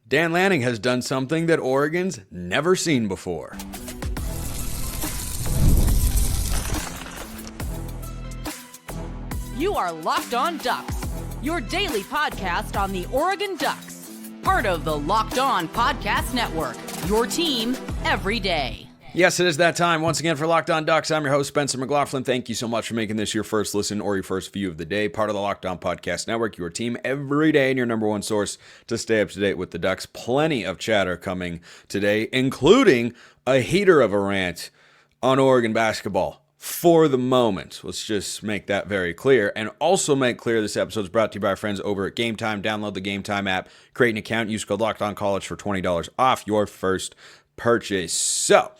Dan Lanning has done something that Oregon's never seen before. You are Locked On Ducks, your daily podcast on the Oregon Ducks. Part of the Locked On Podcast Network, your team every day. Yes, it is that time. Once again for Locked On Ducks, I'm your host, Spencer McLaughlin. Thank you so much for making this your first listen or your first view of the day. Part of the Locked On Podcast Network, your team every day and your number one source to stay up to date with the Ducks. Plenty of chatter coming today, including a heater of a rant on Oregon basketball. For the moment, let's just make that very clear. And also make clear this episode is brought to you by our friends over at Game Time. Download the Game Time app, create an account, use code LOCKEDONCollege for $20 off your first purchase. So,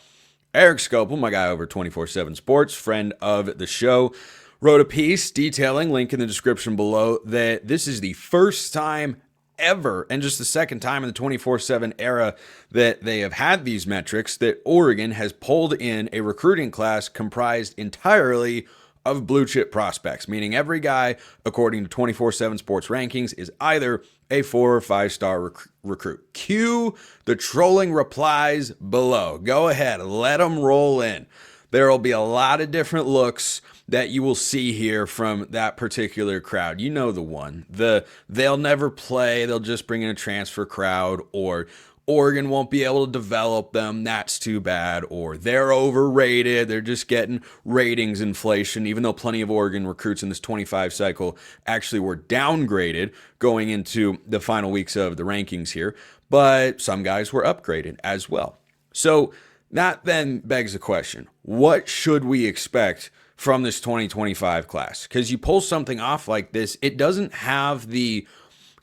Eric Scopel, my guy over 24/7 Sports, friend of the show, wrote a piece detailing, link in the description below, that this is the first time ever, and just the second time in the 24/7 era that they have had these metrics, that Oregon has pulled in a recruiting class comprised entirely of blue chip prospects, meaning every guy, according to 24/7 Sports rankings, is either a 4 or 5 star recruit. Cue the trolling replies below. Go ahead, let them roll in. There will be a lot of different looks that you will see here from that particular crowd. You know the one. They'll never play, they'll just bring in a transfer crowd, or Oregon won't be able to develop them, that's too bad, or they're overrated, they're just getting ratings inflation, even though plenty of Oregon recruits in this 25 cycle actually were downgraded going into the final weeks of the rankings here, but some guys were upgraded as well. So that then begs the question, what should we expect from this 2025 class? Because you pull something off like this, it doesn't have the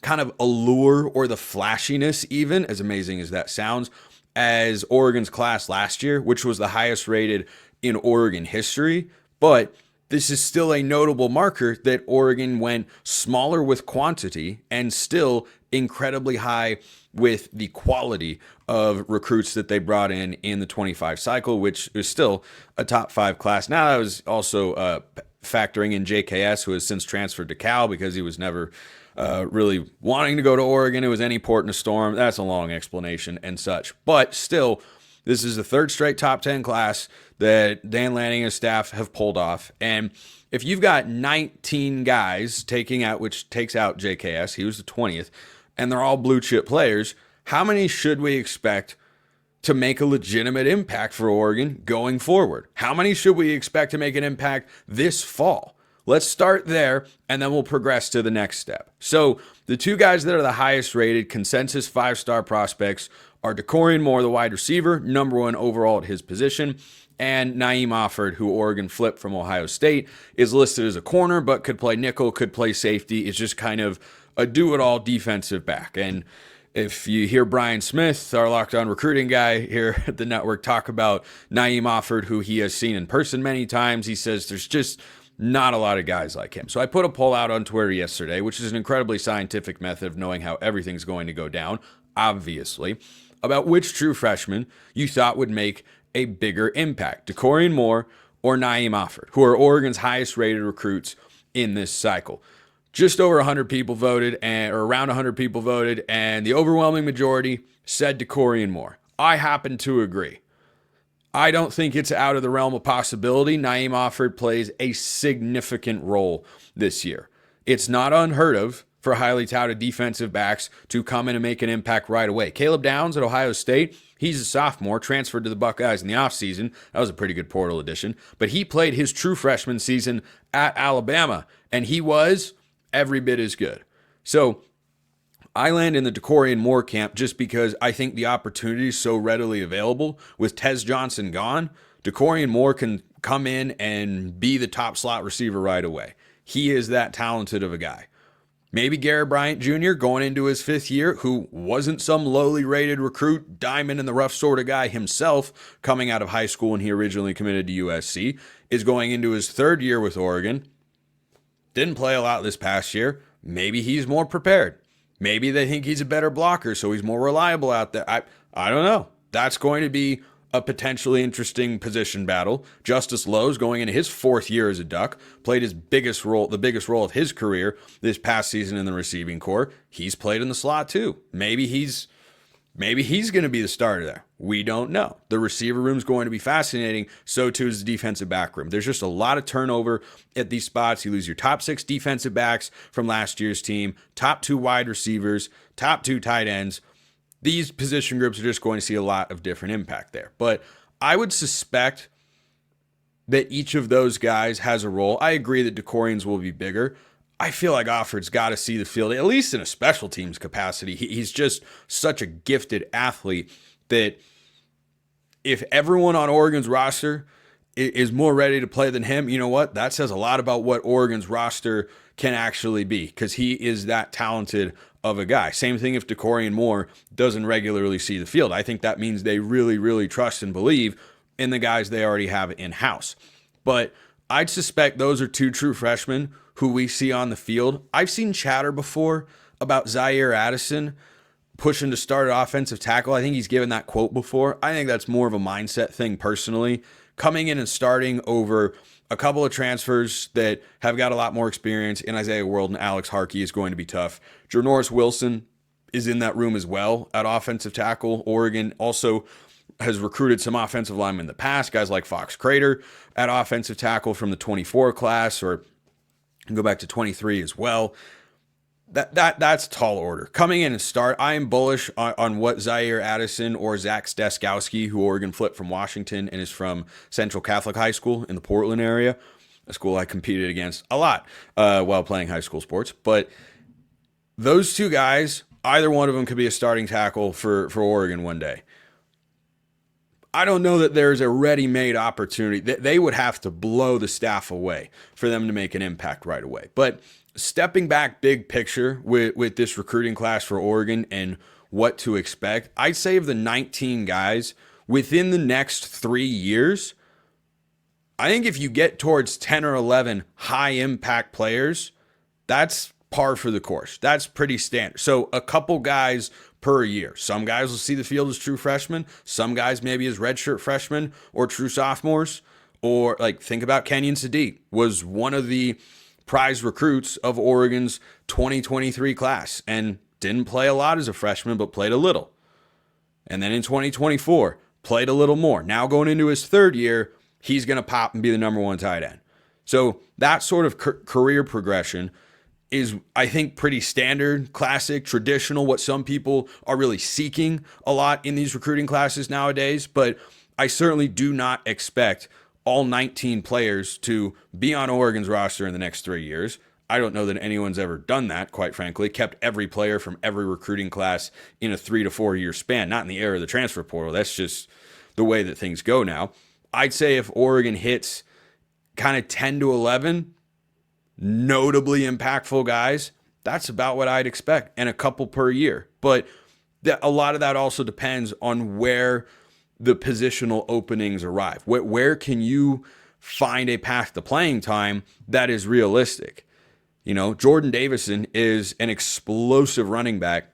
kind of allure or the flashiness, even, as amazing as that sounds, as Oregon's class last year, which was the highest rated in Oregon history. But this is still a notable marker that Oregon went smaller with quantity and still incredibly high with the quality of recruits that they brought in the 25 cycle, which is still a top 5 class. Now, that was also factoring in JKS, who has since transferred to Cal because he was never really wanting to go to Oregon. It was any port in a storm. That's a long explanation and such. But still, this is the third straight top 10 class that Dan Lanning and his staff have pulled off. And if you've got 19 guys which takes out JKS, he was the 20th, and they're all blue chip players, how many should we expect to make a legitimate impact for Oregon going forward? How many should we expect to make an impact this fall? Let's start there, and then we'll progress to the next step. So the two guys that are the highest rated consensus 5-star prospects are Dakorien Moore, the wide receiver, number 1 overall at his position, and Naeem Offord, who Oregon flipped from Ohio State, is listed as a corner, but could play nickel, could play safety. It's just kind of a do-it-all defensive back. And if you hear Brian Smith, our Locked On recruiting guy here at the network, talk about Naeem Offord, who he has seen in person many times, he says there's just not a lot of guys like him. So I put a poll out on Twitter yesterday, which is an incredibly scientific method of knowing how everything's going to go down, obviously, about which true freshman you thought would make a bigger impact, Dakorien Moore or Naeem Offord, who are Oregon's highest rated recruits in this cycle. Just over 100 people voted, or around 100 people voted, and the overwhelming majority said Dakorien Moore. I happen to agree. I don't think it's out of the realm of possibility. Naeem Offord plays a significant role this year. It's not unheard of for highly touted defensive backs to come in and make an impact right away. Caleb Downs at Ohio State, he's a sophomore, transferred to the Buckeyes in the offseason. That was a pretty good portal addition. But he played his true freshman season at Alabama, and he was every bit as good. So I land in the Dakorien Moore camp just because I think the opportunity is so readily available. With Tez Johnson gone, Dakorien Moore can come in and be the top slot receiver right away. He is that talented of a guy. Maybe Garrett Bryant Jr. going into his 5th year, who wasn't some lowly rated recruit, diamond in the rough sort of guy himself, coming out of high school when he originally committed to USC, is going into his 3rd year with Oregon. Didn't play a lot this past year. Maybe he's more prepared. Maybe they think he's a better blocker, so he's more reliable out there. I don't know. That's going to be a potentially interesting position battle. Justice Lowe's going into his 4th year as a Duck, played his biggest role, the biggest role of his career this past season in the receiving corps. He's played in the slot too. Maybe he's Maybe he's going to be the starter there. We don't know. The receiver room is going to be fascinating. So too is the defensive back room. There's just a lot of turnover at these spots. You lose your top 6 defensive backs from last year's team, top 2 wide receivers, top 2 tight ends. These position groups are just going to see a lot of different impact there. But I would suspect that each of those guys has a role. I agree that DeCorian's will be bigger. I feel like Offord's got to see the field, at least in a special teams capacity. He's just such a gifted athlete that if everyone on Oregon's roster is more ready to play than him, you know what? That says a lot about what Oregon's roster can actually be, because he is that talented of a guy. Same thing if DeCorian Moore doesn't regularly see the field. I think that means they really, really trust and believe in the guys they already have in-house. But I'd suspect those are 2 true freshmen who we see on the field. I've seen chatter before about Zaire Addison pushing to start at offensive tackle. I think he's given that quote before. I think that's more of a mindset thing personally. Coming in and starting over a couple of transfers that have got a lot more experience in Isaiah World and Alex Harkey is going to be tough. Janoris Wilson is in that room as well at offensive tackle. Oregon also has recruited some offensive linemen in the past, guys like Fox Crater at offensive tackle from the 24 class, or go back to 23 as well. That's tall order. Coming in and start, I am bullish on what Zaire Addison or Zach Steskowski, who Oregon flipped from Washington and is from Central Catholic High School in the Portland area, a school I competed against a lot while playing high school sports. But those 2 guys, either one of them could be a starting tackle for Oregon one day. I don't know that there's a ready-made opportunity. They would have to blow the staff away for them to make an impact right away. But stepping back big picture with this recruiting class for Oregon and what to expect, I'd say of the 19 guys within the next 3 years, I think if you get towards 10 or 11 high-impact players, that's par for the course. That's pretty standard. So a couple guys per year. Some guys will see the field as true freshmen. Some guys maybe as redshirt freshmen or true sophomores. Or like think about Kenyon Sadiq, was one of the prize recruits of Oregon's 2023 class and didn't play a lot as a freshman, but played a little. And then in 2024, played a little more. Now going into his 3rd year, he's going to pop and be the number 1 tight end. So that sort of career progression is, I think, pretty standard, classic, traditional, what some people are really seeking a lot in these recruiting classes nowadays. But I certainly do not expect all 19 players to be on Oregon's roster in the next 3 years. I don't know that anyone's ever done that, quite frankly, kept every player from every recruiting class in a 3 to 4 year span, not in the era of the transfer portal. That's just the way that things go now. I'd say if Oregon hits kind of 10 to 11 notably impactful guys, that's about what I'd expect, and a couple per year. But a lot of that also depends on where the positional openings arrive. Where can you find a path to playing time that is realistic? You know, Jordan Davison is an explosive running back,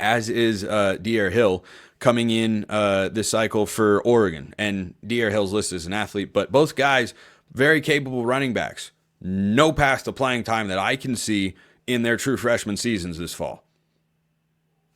as is Dier Hill coming in this cycle for Oregon. And Dier Hill's listed as an athlete, but both guys, very capable running backs. No path to playing time that I can see in their true freshman seasons this fall.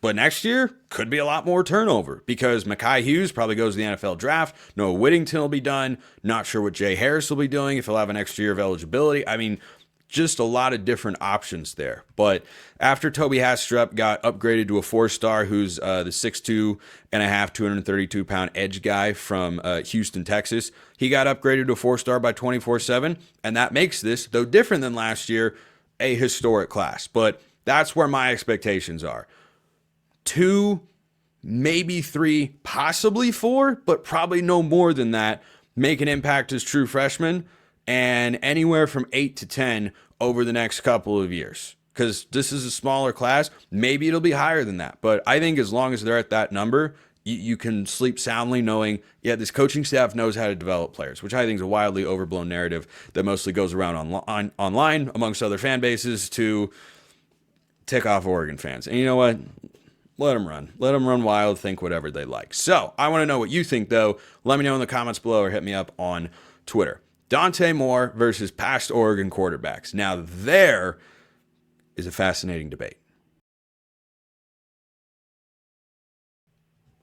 But next year could be a lot more turnover because Mekhi Hughes probably goes to the NFL draft. Noah Whittington will be done. Not sure what Jay Harris will be doing, if he'll have an extra year of eligibility. I mean, just a lot of different options there. But after Toby Hastrup got upgraded to a 4-star, who's the 6'2 and a half, 232-pound edge guy from Houston, Texas, he got upgraded to a 4-star by 24/7, and that makes this, though different than last year, a historic class. But that's where my expectations are. 2, maybe 3, possibly 4, but probably no more than that make an impact as true freshmen, and anywhere from 8 to 10 over the next couple of years. Because this is a smaller class, maybe it'll be higher than that. But I think as long as they're at that number, you can sleep soundly knowing, yeah, this coaching staff knows how to develop players, which I think is a wildly overblown narrative that mostly goes around online amongst other fan bases to tick off Oregon fans. And you know what? Let them run. Let them run wild, think whatever they like. So I want to know what you think, though. Let me know in the comments below or hit me up on Twitter. Dante Moore versus past Oregon quarterbacks. Now, there is a fascinating debate.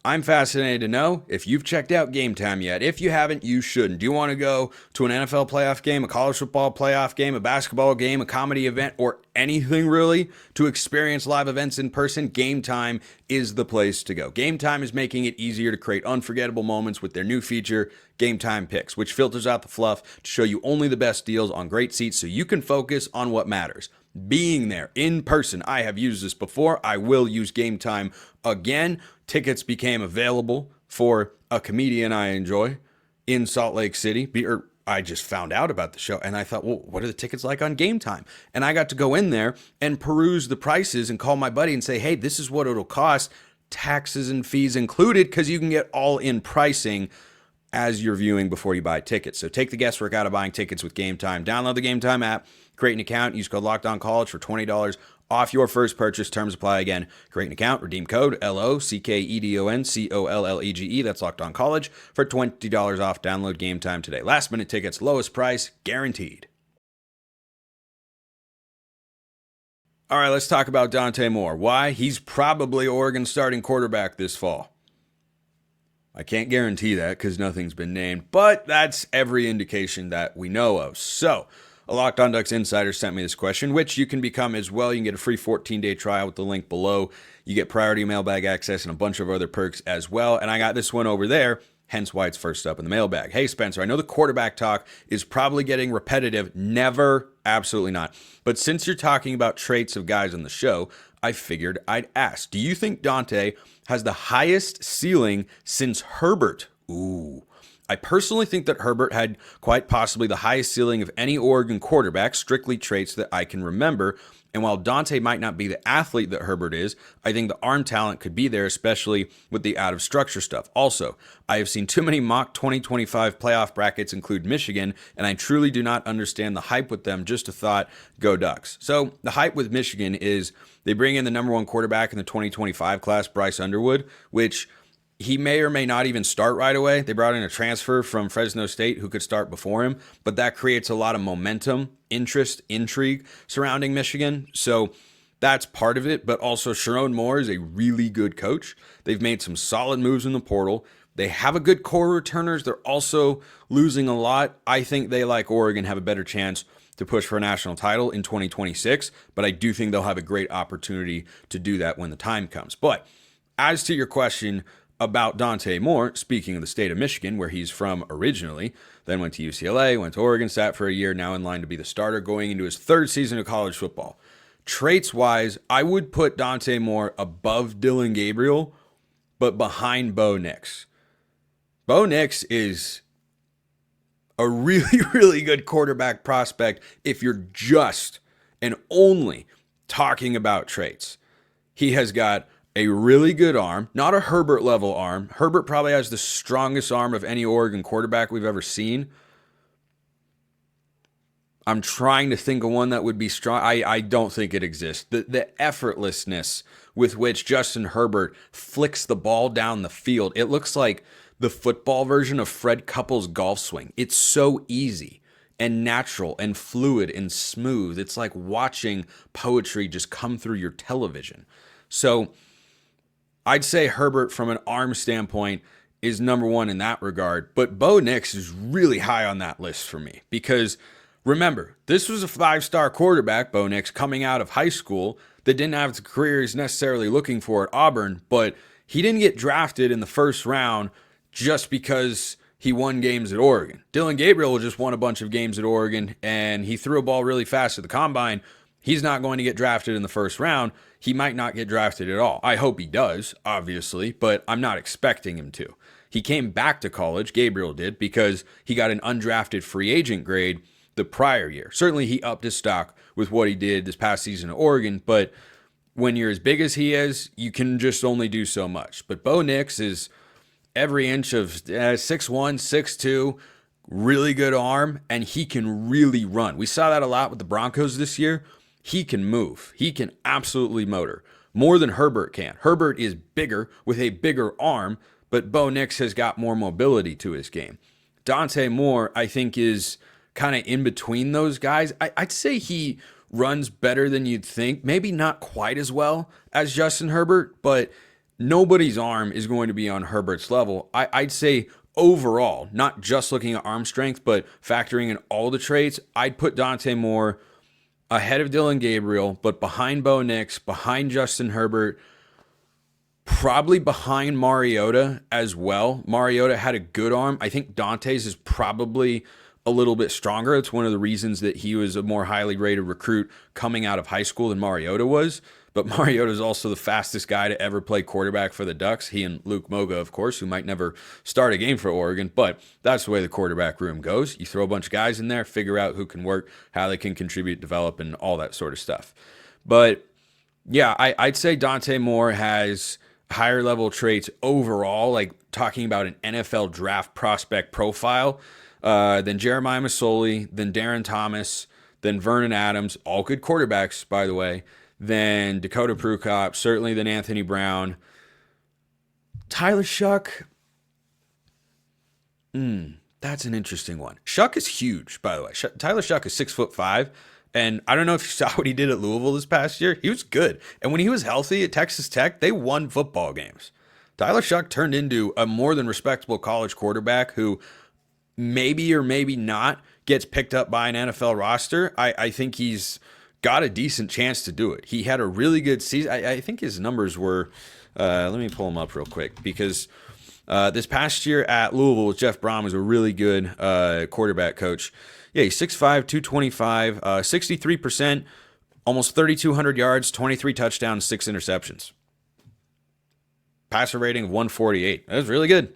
I'm fascinated to know if you've checked out Game Time yet. If you haven't, you shouldn't. Do you want to go to an NFL playoff game, a college football playoff game, a basketball game, a comedy event, or anything really to experience live events in person? Game Time is the place to go. Game Time is making it easier to create unforgettable moments with their new feature, Game Time Picks, which filters out the fluff to show you only the best deals on great seats so you can focus on what matters. Being there in person. I have used this before. I will use Game Time again. Tickets became available for a comedian I enjoy in Salt Lake City. I just found out about the show and I thought, well, what are the tickets like on Game Time? And I got to go in there and peruse the prices and call my buddy and say, hey, this is what it'll cost, taxes and fees included, because you can get all in pricing as you're viewing before you buy tickets. So take the guesswork out of buying tickets with Game Time. Download the Game Time app, create an account, use code LOCKEDONCollege for $20 off your first purchase. Terms apply. Again, create an account, redeem code LOCKEDONCOLLEGE. That's LOCKEDONCollege for $20 off. Download Game Time today. Last minute tickets, lowest price, guaranteed. All right, let's talk about Dante Moore. Why? He's probably Oregon's starting quarterback this fall. I can't guarantee that because nothing's been named, but that's every indication that we know of. So, a Locked On Ducks insider sent me this question, which you can become as well. You can get a free 14-day trial with the link below. You get priority mailbag access and a bunch of other perks as well. And I got this one over there, hence why it's first up in the mailbag. Hey, Spencer, I know the quarterback talk is probably getting repetitive. Never, absolutely not. But since you're talking about traits of guys on the show, I figured I'd ask, do you think Dante has the highest ceiling since Herbert? Ooh. I personally think that Herbert had quite possibly the highest ceiling of any Oregon quarterback, strictly traits that I can remember. And while Dante might not be the athlete that Herbert is, I think the arm talent could be there, especially with the out of structure stuff. Also, I have seen too many mock 2025 playoff brackets include Michigan, and I truly do not understand the hype with them. Just a thought, go Ducks. So the hype with Michigan is they bring in the number one quarterback in the 2025 class, Bryce Underwood, which he may or may not even start right away. They brought in a transfer from Fresno State who could start before him, but that creates a lot of momentum, interest, intrigue surrounding Michigan. So that's part of it, but also Sharon Moore is a really good coach. They've made some solid moves in the portal. They have a good core returners. They're also losing a lot. I think they, like Oregon, have a better chance to push for a national title in 2026, but I do think they'll have a great opportunity to do that when the time comes. But as to your question about Dante Moore, speaking of the state of Michigan, where he's from originally, then went to UCLA, went to Oregon, sat for a year, now in line to be the starter going into his third season of college football. Traits-wise, I would put Dante Moore above Dillon Gabriel, but behind Bo Nix. Bo Nix is a really, really good quarterback prospect if you're just and only talking about traits. He has got a really good arm, not a Herbert level arm. Herbert probably has the strongest arm of any Oregon quarterback we've ever seen. I'm trying to think of one that would be strong. I don't think it exists. The effortlessness with which Justin Herbert flicks the ball down the field, it looks like the football version of Fred Couples' golf swing. It's so easy and natural and fluid and smooth. It's like watching poetry just come through your television. So I'd say Herbert from an arm standpoint is number one in that regard, but Bo Nix is really high on that list for me because remember, this was a five-star quarterback, Bo Nix, coming out of high school that didn't have the career he's necessarily looking for at Auburn, but he didn't get drafted in the first round just because he won games at Oregon. Dillon Gabriel just won a bunch of games at Oregon, and he threw a ball really fast at the combine. He's not going to get drafted in the first round. He might not get drafted at all. I hope he does, obviously, but I'm not expecting him to. He came back to college, Gabriel did, because he got an undrafted free agent grade the prior year. Certainly he upped his stock with what he did this past season at Oregon, but when you're as big as he is, you can just only do so much. But Bo Nix is every inch of 6'1", 6'2", really good arm, and he can really run. We saw that a lot with the Broncos this year. He can move. He can absolutely motor. More than Herbert can. Herbert is bigger with a bigger arm, but Bo Nix has got more mobility to his game. Dante Moore, I think, is kind of in between those guys. I'd say he runs better than you'd think. Maybe not quite as well as Justin Herbert, but nobody's arm is going to be on Herbert's level. I'd say overall, not just looking at arm strength, but factoring in all the traits, I'd put Dante Moore ahead of Dillon Gabriel, but behind Bo Nix, behind Justin Herbert, probably behind Mariota as well. Mariota had a good arm. I think Dante's is probably a little bit stronger. It's one of the reasons that he was a more highly rated recruit coming out of high school than Mariota was. But Mariota is also the fastest guy to ever play quarterback for the Ducks. He and Luke Moga, of course, who might never start a game for Oregon. But that's the way the quarterback room goes. You throw a bunch of guys in there, figure out who can work, how they can contribute, develop, and all that sort of stuff. But yeah, I'd say Dante Moore has higher level traits overall, like talking about an NFL draft prospect profile, than Jeremiah Masoli, than Darren Thomas, than Vernon Adams, all good quarterbacks, by the way, than Dakota Prukop, certainly than Anthony Brown. Tyler Shuck, that's an interesting one. Shuck is huge, by the way. Tyler Shuck is 6'5", and I don't know if you saw what he did at Louisville this past year. He was good. And when he was healthy at Texas Tech, they won football games. Tyler Shuck turned into a more than respectable college quarterback who maybe or maybe not gets picked up by an NFL roster. I think he's got a decent chance to do it. He had a really good season. I think his numbers were, let me pull them up real quick, because this past year at Louisville with Jeff Brom was a really good quarterback coach. Yeah, he's 6'5", 225, 63%, almost 3,200 yards, 23 touchdowns, 6 interceptions. Passer rating of 148. That's really good.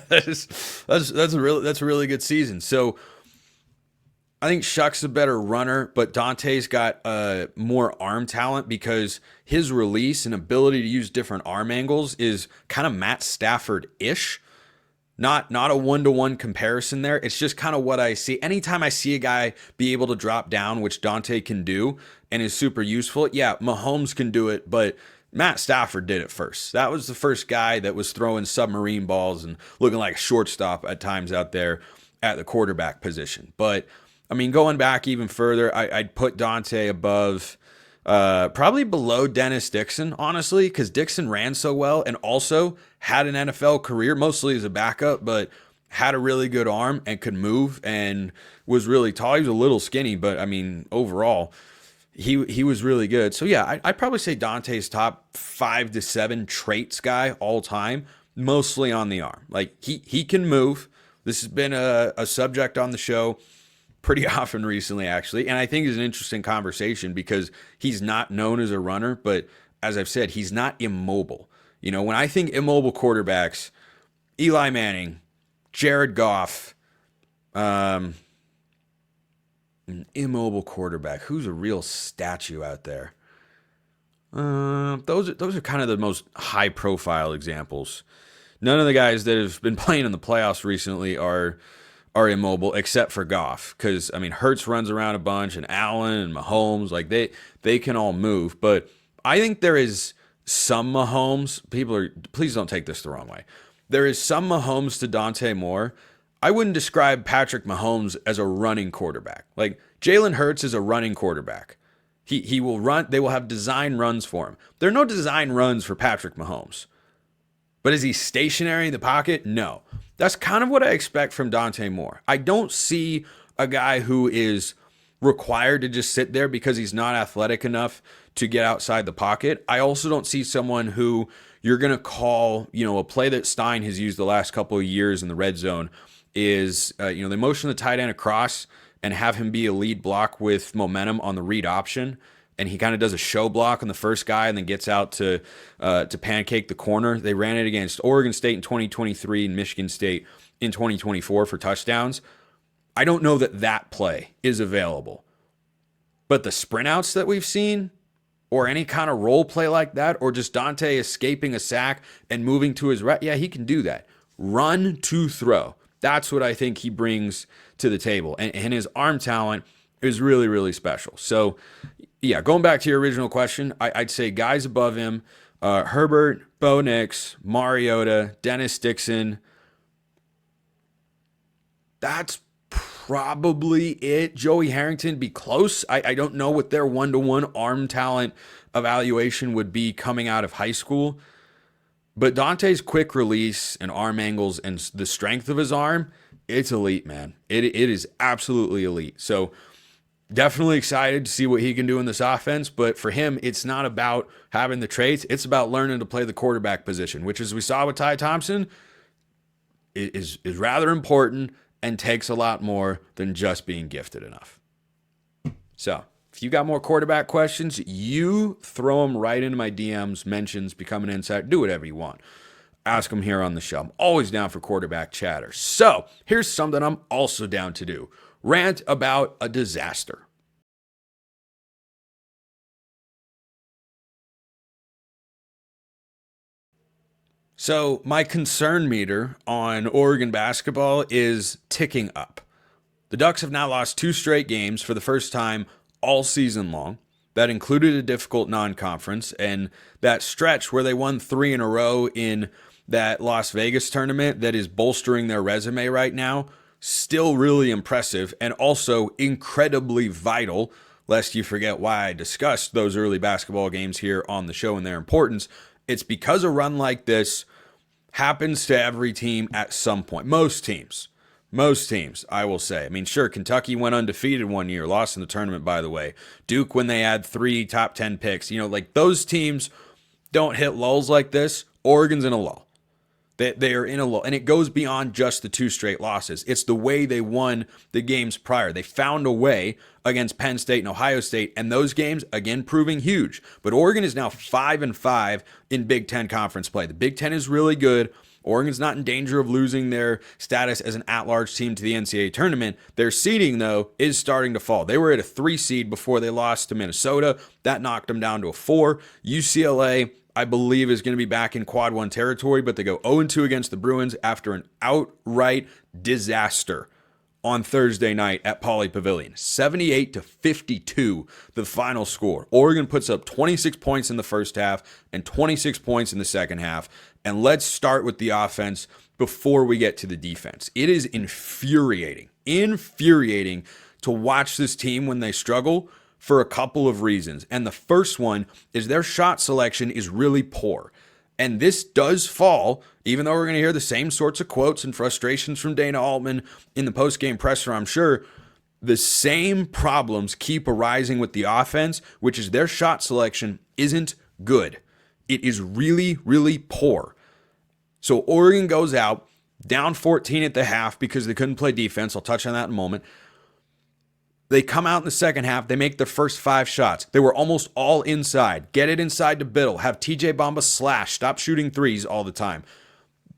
that's a really good season. So I think Shuck's a better runner, but Dante's got more arm talent because his release and ability to use different arm angles is kind of Matt Stafford-ish. Not a one-to-one comparison there. It's just kind of what I see. Anytime I see a guy be able to drop down, which Dante can do and is super useful, yeah, Mahomes can do it, but Matt Stafford did it first. That was the first guy that was throwing submarine balls and looking like a shortstop at times out there at the quarterback position. But, I mean, going back even further, I'd put Dante above, probably below Dennis Dixon, honestly, because Dixon ran so well and also had an NFL career, mostly as a backup, but had a really good arm and could move and was really tall. He was a little skinny, but, I mean, overall, he was really good. So, yeah, I'd probably say Dante's top 5 to 7 traits guy all time, mostly on the arm. Like, he can move. This has been a subject on the show pretty often recently, actually, and I think it's an interesting conversation because he's not known as a runner, but as I've said, he's not immobile. You know, when I think immobile quarterbacks, Eli Manning, Jared Goff, an immobile quarterback, who's a real statue out there? Those are kind of the most high-profile examples. None of the guys that have been playing in the playoffs recently are immobile, except for Goff, because I mean Hurts runs around a bunch, and Allen and Mahomes, like they can all move. But I think there is some Mahomes. Please don't take this the wrong way. There is some Mahomes to Dante Moore. I wouldn't describe Patrick Mahomes as a running quarterback. Like Jalen Hurts is a running quarterback. He will run. They will have design runs for him. There are no design runs for Patrick Mahomes. But is he stationary in the pocket? No. That's kind of what I expect from Dante Moore. I don't see a guy who is required to just sit there because he's not athletic enough to get outside the pocket. I also don't see someone who you're going to call, a play that Stein has used the last couple of years in the red zone is, they motion the tight end across and have him be a lead block with momentum on the read option. And he kind of does a show block on the first guy and then gets out to pancake the corner. They ran it against Oregon State in 2023 and Michigan State in 2024 for touchdowns. I don't know that play is available. But the sprint outs that we've seen, or any kind of role play like that, or just Dante escaping a sack and moving to his right, yeah, he can do that. Run to throw. That's what I think he brings to the table. And his arm talent is really, really special. So, yeah, going back to your original question, I'd say guys above him, Herbert, Bo Nix, Mariota, Dennis Dixon. That's probably it. Joey Harrington be close. I don't know what their one-to-one arm talent evaluation would be coming out of high school. But Dante's quick release and arm angles and the strength of his arm, it's elite, man. It is absolutely elite. So definitely excited to see what he can do in this offense. But for him, it's not about having the traits. It's about learning to play the quarterback position, which, as we saw with Ty Thompson, is rather important and takes a lot more than just being gifted enough. So if you got more quarterback questions, you throw them right into my DMs, mentions, become an insider, do whatever you want. Ask them here on the show. I'm always down for quarterback chatter. So here's something I'm also down to do. Rant about a disaster. So my concern meter on Oregon basketball is ticking up. The Ducks have now lost 2 straight games for the first time all season long. That included a difficult non-conference, and that stretch where they won 3 in a row in that Las Vegas tournament that is bolstering their resume right now, still really impressive and also incredibly vital, lest you forget why I discussed those early basketball games here on the show and their importance. It's because a run like this happens to every team at some point. Most teams, I will say. I mean, sure, Kentucky went undefeated one year, lost in the tournament, by the way. Duke, when they had 3 top 10 picks, like those teams don't hit lulls like this. Oregon's in a lull. They are in a lull, and it goes beyond just the 2 straight losses. It's the way they won the games prior. They found a way against Penn State and Ohio State, and those games, again, proving huge. But Oregon is now 5-5 in Big Ten conference play. The Big Ten is really good. Oregon's not in danger of losing their status as an at-large team to the NCAA tournament. Their seeding, though, is starting to fall. They were at a 3 seed before they lost to Minnesota. That knocked them down to a 4. UCLA, I believe, is going to be back in quad 1 territory, but they go 0-2 against the Bruins after an outright disaster on Thursday night at Pauley Pavilion. 78-52, the final score. Oregon puts up 26 points in the first half and 26 points in the second half. And let's start with the offense before we get to the defense. It is infuriating to watch this team when they struggle for a couple of reasons. And the first one is their shot selection is really poor. And this does fall, even though we're going to hear the same sorts of quotes and frustrations from Dana Altman in the postgame presser, I'm sure, the same problems keep arising with the offense, which is their shot selection isn't good. It is really, really poor. So Oregon goes out, down 14 at the half because they couldn't play defense. I'll touch on that in a moment. They come out in the second half. They make their first 5 shots. They were almost all inside. Get it inside to Biddle. Have TJ Bamba slash. Stop shooting threes all the time.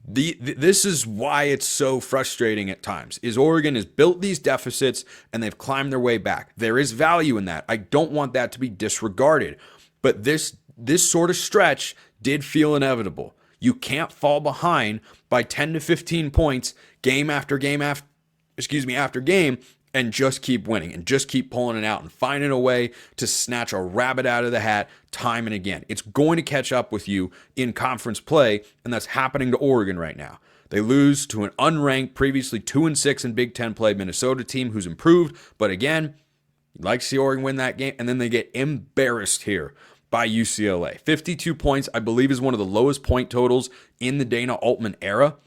This is why it's so frustrating at times, is Oregon has built these deficits and they've climbed their way back. There is value in that. I don't want that to be disregarded. But this sort of stretch did feel inevitable. You can't fall behind by 10 to 15 points game after game after game and just keep winning and just keep pulling it out and finding a way to snatch a rabbit out of the hat time and again. It's going to catch up with you in conference play, and that's happening to Oregon right now. They lose to an unranked, previously 2-6 in Big Ten play Minnesota team who's improved, but again, you'd like to see Oregon win that game, and then they get embarrassed here by UCLA. 52 points, I believe, is one of the lowest point totals in the Dana Altman era.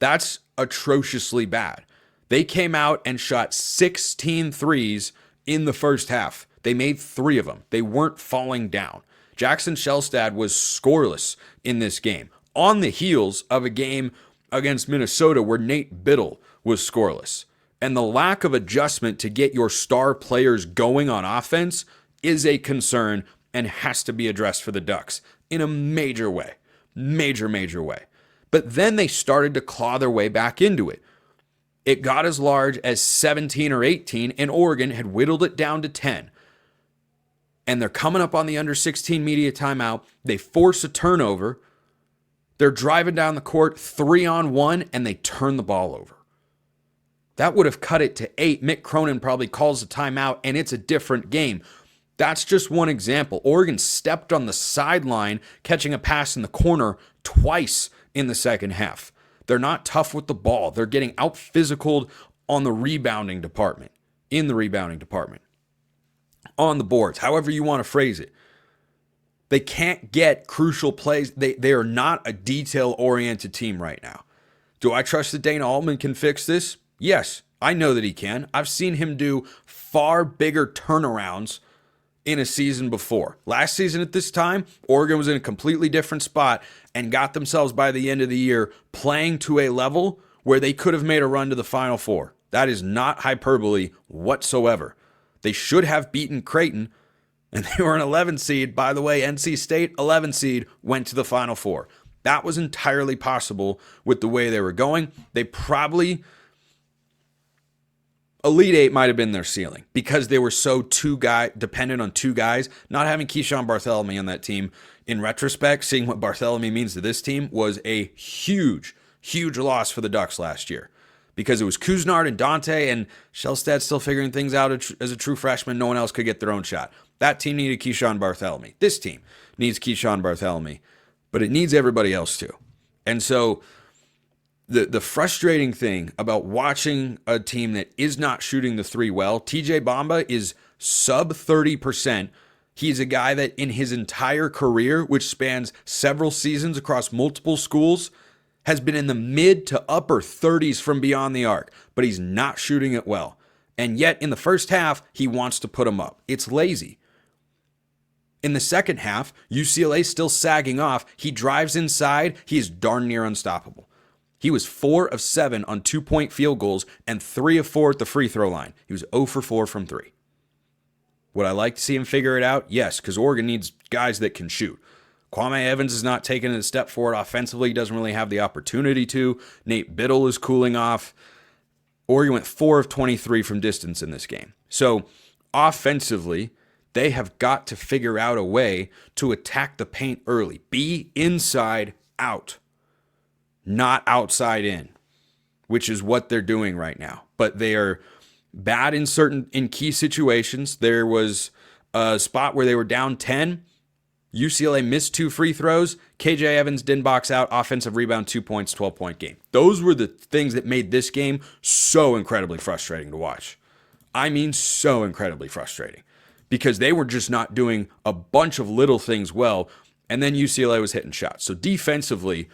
That's atrociously bad. They came out and shot 16 threes in the first half. They made 3 of them. They weren't falling down. Jackson Shelstad was scoreless in this game, on the heels of a game against Minnesota where Nate Biddle was scoreless. And the lack of adjustment to get your star players going on offense is a concern and has to be addressed for the Ducks in a major way. Major way. But then they started to claw their way back into it. It got as large as 17 or 18, and Oregon had whittled it down to 10. And they're coming up on the under 16 media timeout. They force a turnover. They're driving down the court 3-on-1, and they turn the ball over. That would have cut it to 8. Mick Cronin probably calls a timeout, and it's a different game. That's just one example. Oregon stepped on the sideline, catching a pass in the corner twice in the second half. They're not tough with the ball. They're getting out-physicaled on the rebounding department, on the boards, however you want to phrase it. They can't get crucial plays. They are not a detail-oriented team right now. Do I trust that Dana Altman can fix this? Yes, I know that he can. I've seen him do far bigger turnarounds in a season before. Last season at this time, Oregon was in a completely different spot and got themselves by the end of the year playing to a level where they could have made a run to the Final Four. That is not hyperbole whatsoever. They should have beaten Creighton, and they were an 11 seed. By the way, NC State, 11 seed, went to the Final Four. That was entirely possible with the way they were going. They probably, Elite Eight might have been their ceiling because they were so dependent on two guys. Not having Keyshawn Bartholomew on that team, in retrospect, seeing what Bartholomew means to this team was a huge, huge loss for the Ducks last year. Because it was Kuznard and Dante, and Shellstad still figuring things out as a true freshman. No one else could get their own shot. That team needed Keyshawn Bartholomew. This team needs Keyshawn Bartholomew, but it needs everybody else too. And so the frustrating thing about watching a team that is not shooting the three well, TJ Bamba is sub 30%. He's a guy that in his entire career, which spans several seasons across multiple schools, has been in the mid to upper 30s from beyond the arc, but he's not shooting it well. And yet in the first half, he wants to put him up. It's lazy. In the second half, UCLA still sagging off. He drives inside. He is darn near unstoppable. He was 4 of 7 on 2-point field goals and 3 of 4 at the free throw line. He was 0 for 4 from 3. Would I like to see him figure it out? Yes, because Oregon needs guys that can shoot. Kwame Evans is not taking a step forward offensively. He doesn't really have the opportunity to. Nate Biddle is cooling off. Oregon went 4 of 23 from distance in this game. So offensively, they have got to figure out a way to attack the paint early. Be inside out, not outside in, which is what they're doing right now. But they are bad in key situations. There was a spot where they were down 10. UCLA missed 2 free throws. KJ Evans didn't box out. Offensive rebound, 2 points, 12-point game. Those were the things that made this game so incredibly frustrating to watch. I mean, so incredibly frustrating. Because they were just not doing a bunch of little things well, and then UCLA was hitting shots. So defensively,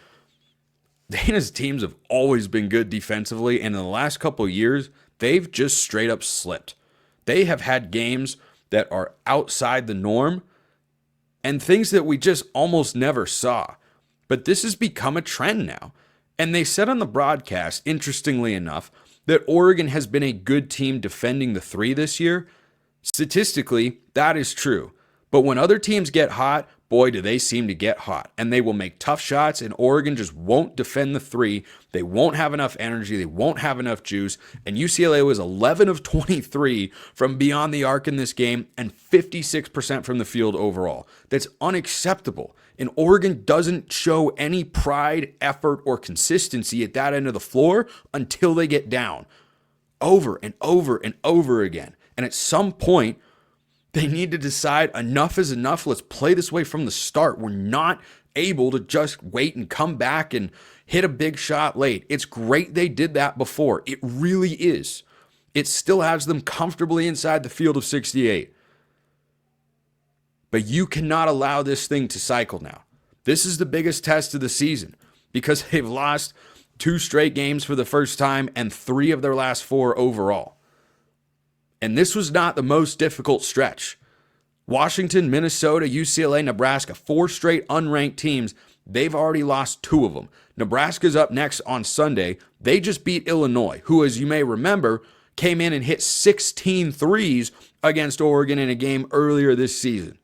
Dana's teams have always been good defensively, and in the last couple of years, they've just straight up slipped. They have had games that are outside the norm, and things that we just almost never saw. But this has become a trend now. And they said on the broadcast, interestingly enough, that Oregon has been a good team defending the three this year. Statistically, that is true. But when other teams get hot, boy, do they seem to get hot. And they will make tough shots, and Oregon just won't defend the three. They won't have enough energy. They won't have enough juice. And UCLA was 11 of 23 from beyond the arc in this game and 56% from the field overall. That's unacceptable. And Oregon doesn't show any pride, effort, or consistency at that end of the floor until they get down. Over and over and over again. And at some point, they need to decide enough is enough. Let's play this way from the start. We're not able to just wait and come back and hit a big shot late. It's great they did that before. It really is. It still has them comfortably inside the field of 68. But you cannot allow this thing to cycle now. This is the biggest test of the season because they've lost 2 straight games for the first time and 3 of their last 4 overall. And this was not the most difficult stretch. Washington, Minnesota, UCLA, Nebraska, 4 straight unranked teams. They've already lost 2 of them. Nebraska's up next on Sunday. They just beat Illinois, who, as you may remember, came in and hit 16 threes against Oregon in a game earlier this season.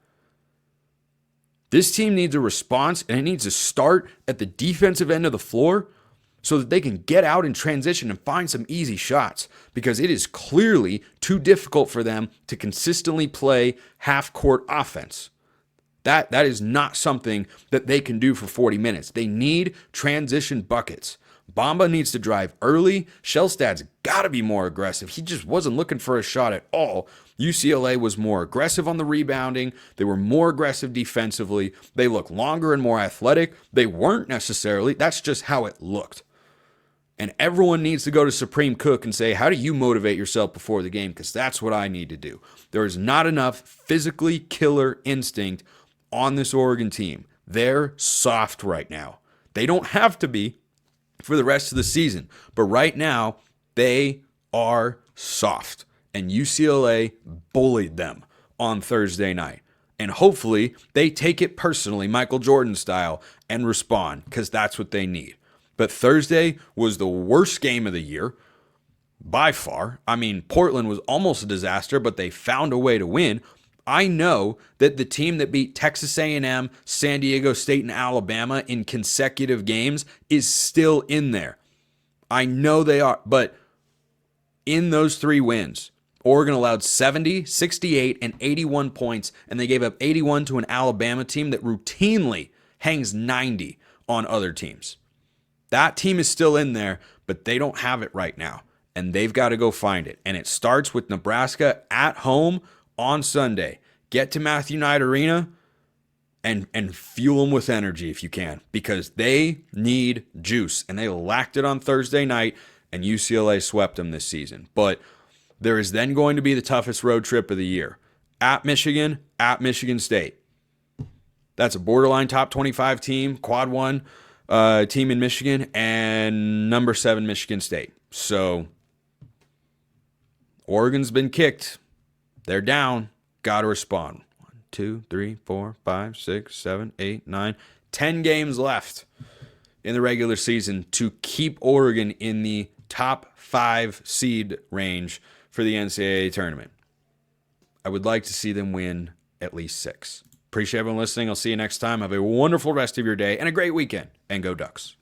This team needs a response, and it needs to start at the defensive end of the floor so that they can get out in transition and find some easy shots, because it is clearly too difficult for them to consistently play half-court offense. That is not something that they can do for 40 minutes. They need transition buckets. Bamba needs to drive early. Shellstad's got to be more aggressive. He just wasn't looking for a shot at all. UCLA was more aggressive on the rebounding. They were more aggressive defensively. They looked longer and more athletic. They weren't necessarily. That's just how it looked. And everyone needs to go to Supreme Cook and say, how do you motivate yourself before the game? Because that's what I need to do. There is not enough physically killer instinct on this Oregon team. They're soft right now. They don't have to be for the rest of the season, but right now they are soft. And UCLA bullied them on Thursday night. And hopefully they take it personally, Michael Jordan style, and respond, because that's what they need. But Thursday was the worst game of the year by far. I mean, Portland was almost a disaster, but they found a way to win. I know that the team that beat Texas A&M, San Diego State, and Alabama in consecutive games is still in there. I know they are, but in those 3 wins, Oregon allowed 70, 68, and 81 points, and they gave up 81 to an Alabama team that routinely hangs 90 on other teams. That team is still in there, but they don't have it right now, and they've got to go find it. And it starts with Nebraska at home on Sunday. Get to Matthew Knight Arena and fuel them with energy if you can, because they need juice, and they lacked it on Thursday night, and UCLA swept them this season. But there is then going to be the toughest road trip of the year. At Michigan State. That's a borderline top 25 team, quad 1 team in Michigan, and number 7 Michigan State. So Oregon's been kicked. They're down. Got to respond. 1, 2, 3, 4, 5, 6, 7, 8, 9, 10 games left in the regular season to keep Oregon in the top 5 seed range for the NCAA tournament. I would like to see them win at least 6. Appreciate everyone listening. I'll see you next time. Have a wonderful rest of your day and a great weekend. And go Ducks.